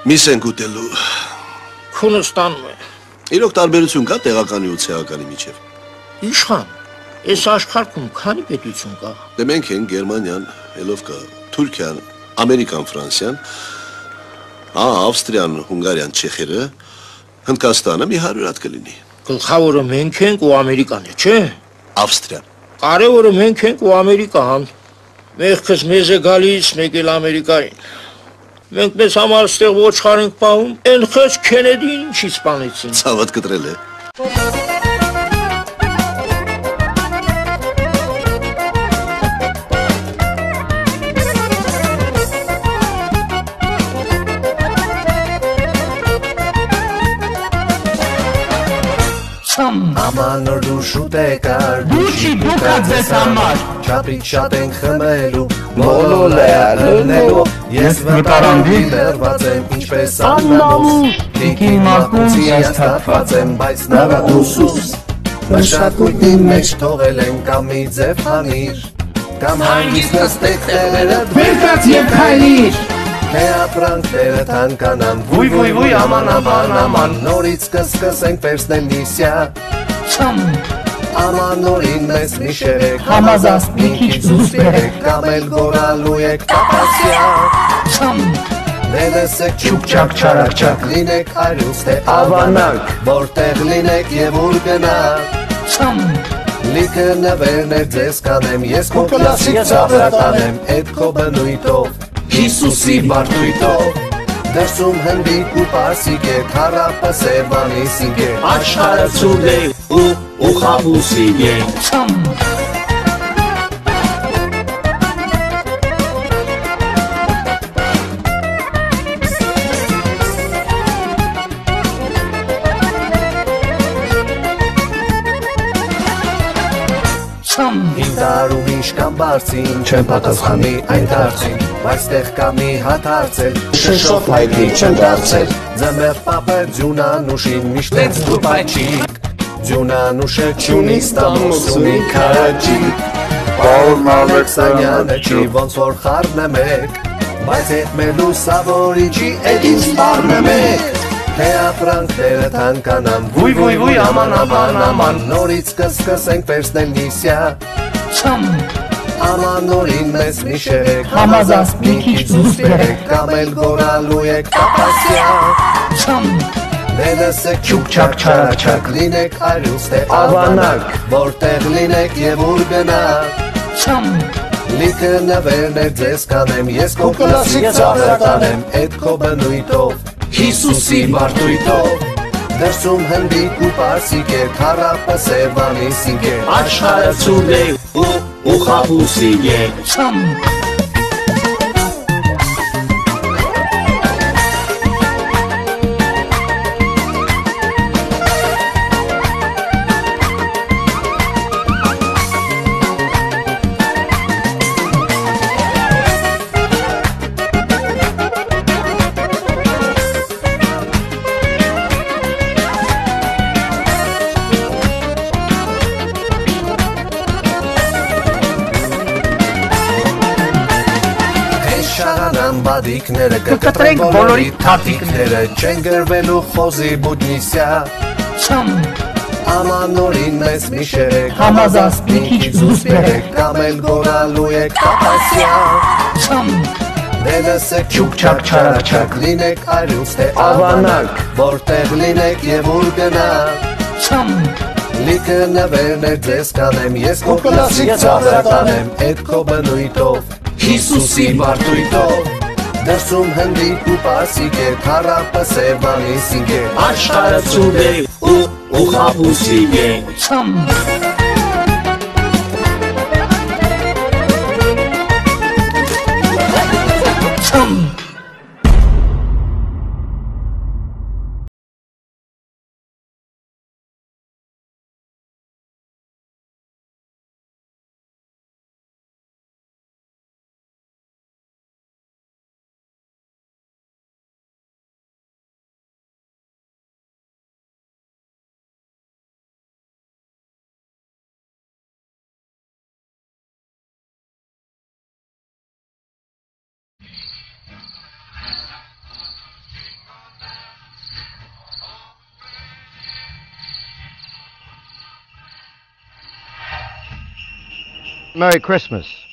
Միս ենք ուտելու։ Քունը ստանում է։ Իրոք տարբերություն կա տեղականի ու ցեղականի միջև։ Իշխան, այս աշխարհում քանի պետություն կա։ Դե մենք ենք Գերմանիան, ելով կա Թուրքիան, Ամերիկան, Ֆրանսիան, Ավստրիան, Հունգարիան, Չեխիը, Հնդկաստանը մի 100 հատ կլինի։ Գլխավորը մենք ենք ու Ամերիկան է, չէ՞։ Ավստրիան։ Կարևորը մենք ենք ու Ամերիկան։ Մեղքս մեզ է գալիս, մեկ էլ Ամերիկային։ Մենք մեզ համար ստեղ ոչխար ենք պահում, այն խես Քենեդին ինչի սպանեցին։ Ցավդ կտրել է։ Ամանոր դու շուտ եկար Դուչի դուքա ձեզ համար Չապրիկ շատ ենք խմելու Մոլոլ է ալնելու Ես վտարանվի լերված եմ ինչպես աննամուս Տիկի մարկունցի աստապված եմ բայց նավա ուսուս Մշակույթի մեջ թողել են կամ մի ձև հանիր Կամ հանգիստ նստեք տեղերդ Վերկաց և քայլիր Թե ապրանք տերը թանկանան Վույ աման Նորից կսկսենք վերցնել նիսյա Ամանորին մեզ մի շերեք Համազաստ մի քիչ զուս բերեք Կամ էլ գորալու եք տապասյա Դելեսեք չուկչակ չարակչակ Լինեք արյուս թե ավանակ Որտեղ լինեք և ուր գնակ Լիքը նվերներ ձեզ կանեմ Ես քո կլասիկ ծավրականեմ Էդ քո բնույթով Հիսուսի բարտույթով Դրսում հնդիկ ու պարսիկ է Քարապը սերվանիսիկ է Աշխարհը ցուրտ է ու խաբուսիկ է։ Ինտարում ինչ կամ բարձին Չեմ պատասխանի այն դարձին Բայց տեղ կա մի հատ հարցել Շշով հայտնի չեմ դարձել Ձմեղ պապը ձյունանուշին Միշտեց դու պայչիկ Ձյունանուշը չունի ստամոս ունի քարաջիկ Պարոն Ալեքսանյանը չի ոնց որ խառն է մեկ Բայց հետ մեր լուսավորի չի էդ ինձ սպառն է մեկ Թե ապրանքները թանկանան Վույ աման Նորից կսկսենք վերցնել նիսյա Ամանորին մեզ մի շերեք Համազաստ մի քիչ զուս բերեք Կամ էլ գորալու եք տապասյա Դելեսեք չուկչակ չարակչակ Լինեք արյուս թե ավանակ Որտեղ լինեք և ուր գնակ Լիքը նվերներ ձեզ կանեմ Ես քո կլասիկ ծավրականեմ Էդ քո բնույթով Հիսուսի բարտույթով Դրսում հնդիկ ու պարսիկ է Քարապը սերվանիսիկ է Աշխարհը ցուրտ է ու խաբուսիկ է։ Բադիկները կկտրենք բոլորի թաթիկները Չեն գրվելու խոզի բուդնիսյա Ամանորին մեզ մի շերեք Համազաստ մի քիչ զուս բերեք Կամ էլ գորալու եք տապասյա Դելեսեք չուկչակ չարակչակ Լինեք արյուս թե ավանակ Որտեղ լինեք և ուր գնակ Լիքը նվերներ ձեզ կանեմ Ես քո կլասիկ ծավրականեմ Էդ քո բնույթով Հիսուսի բարտույթով Դրսում հնդիկ ու պարսիկ է Քարապը սերվանիսիկ է Աշխարհը ցուրտ է ու խաբուսիկ է։ Merry Christmas.